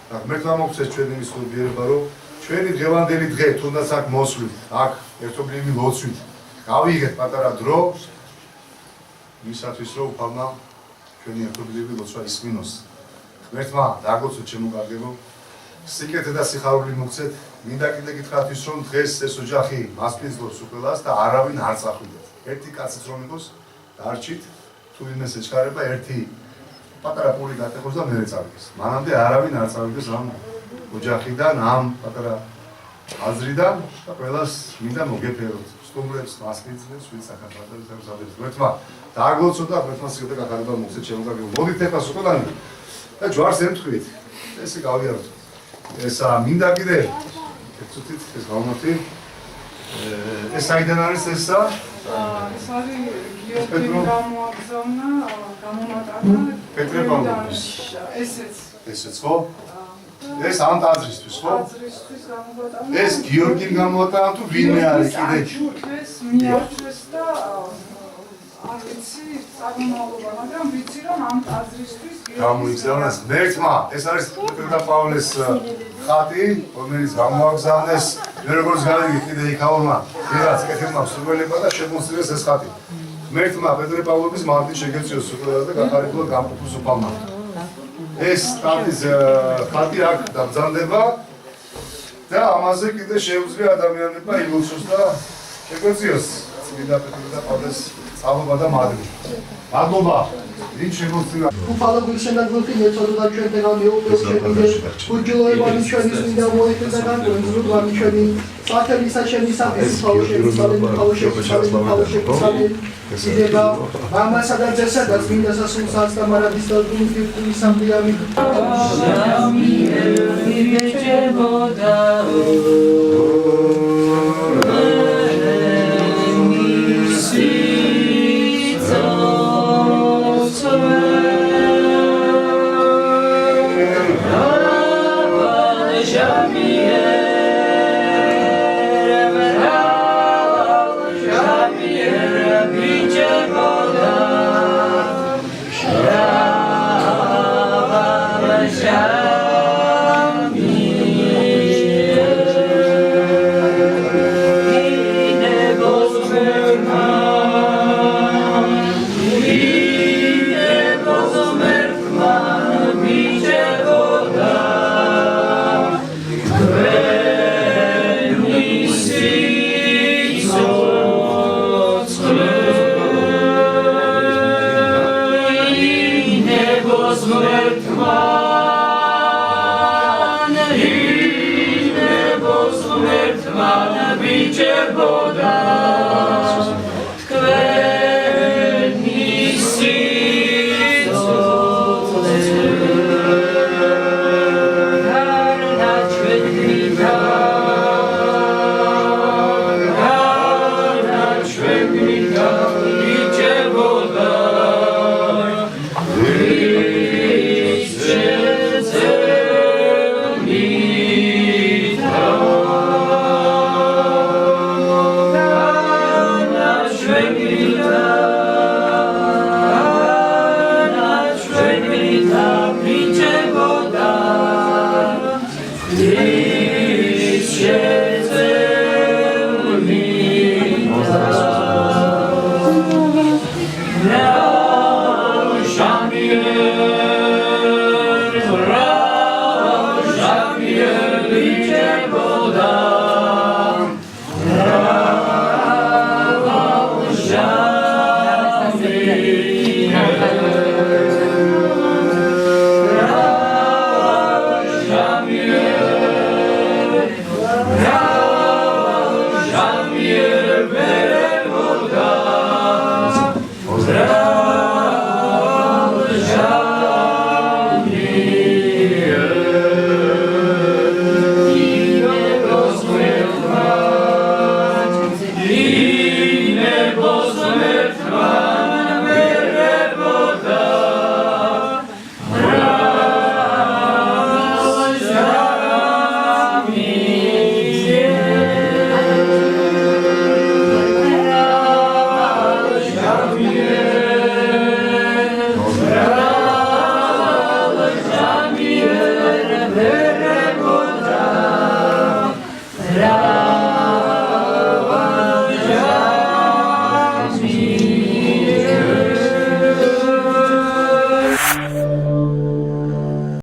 ღმერთმა მოგცეს ჩვენი მისულიერება, რომ ჩვენი დღევანდელი დღე თუნდაც აქ მოსვლით, აქ ერთობლივი ლოცვით, გავიღეთ პატარა დრო იმისათვის, რომ უფალმა ჩვენი ერთობლივი ლოცვა ისმინოს. ღმერთმა დაგლოცოთ ჩემო კარგებო, სიკეთე და სიხარული მოგცეთ. მინდა კიდე გითხრათ, რომ დღეს ეს ოჯახი მასპინძლობს უყელას და არავინ არ წახვიდეთ. ერთი კაციც რომ იყოს, დარჩით, თუ ვინმე ეჩქარება, ერთი პატარა პური გატეხოს და მერე წავიდეს. მანამდე არავინ არ წავიდეს ამ ოჯახიდან, ამ პატარა აზრიდან და ყველას მინდა მოგეფეროთ. სტუმრებს, მასპინძლებს, ვინც ახალგაზრდებს ემსახურებს. ღმერთმა დააგლოცოთ და ღმერთმა სიკეთე გახარება მოგცეთ ჩემო კარგებო. მოდით ეხლა სულანი და ჯვარს ემთხვით. ესე გავიაროთ. ესა მინდა კიდე ეცუთით ეს გამართი. ეს საიდან არის ესა? ეს არის გიორგი გამოაგზავნა, გამომატანა პეტრე პავლოვის. ესეც ხო? ეს ამ ტაძრისთვის ხო? ტაძრისთვის გამომატანა. ეს გიორგიმ გამოატანა თუ ვინმე არის კიდე? ეს მიარჩეს და არ ვიცი წარმომავლობა, მაგრამ ვიცი რომ ამ ტაძრისთვის გამოიგზავნა ღმერთმა. ეს არის პეტრე პავლეს ხატი, რომელიც გამოაგზავნეს. მე როგორც გავიგე კიდე იქაურმა ვიღაც კეთილმა მსურველებმა და შემოსწირეს ეს ხატი. ღმერთმა პეტრე პავლოვის მარტინ შეგეწიოს სულელად და გახარებულად გამყოფოს უფალმა. ეს ტაძრის ხატი აქ დაბრძანდება და ამაზე კიდე შეუძლია ადამიანებმა ილოცოს და შეგეწიოს წმინდა პეტრე პავლეს სწავლობა და მადლი. მადლობა. ვინ შემოსწირა? უფალო გულშემატკივრი მეთოდოდა ჩვენთან მიუყვებით უჯილოებანი ჩვენი წმინდა მოიხდა და განგვენზრუნვა ჩვენი საათებისა შემისათვის ფაუშები სიდება მამასა და ძესა და წმინდა სასულსაც და მარადის და გულის სამდიამი Yeah.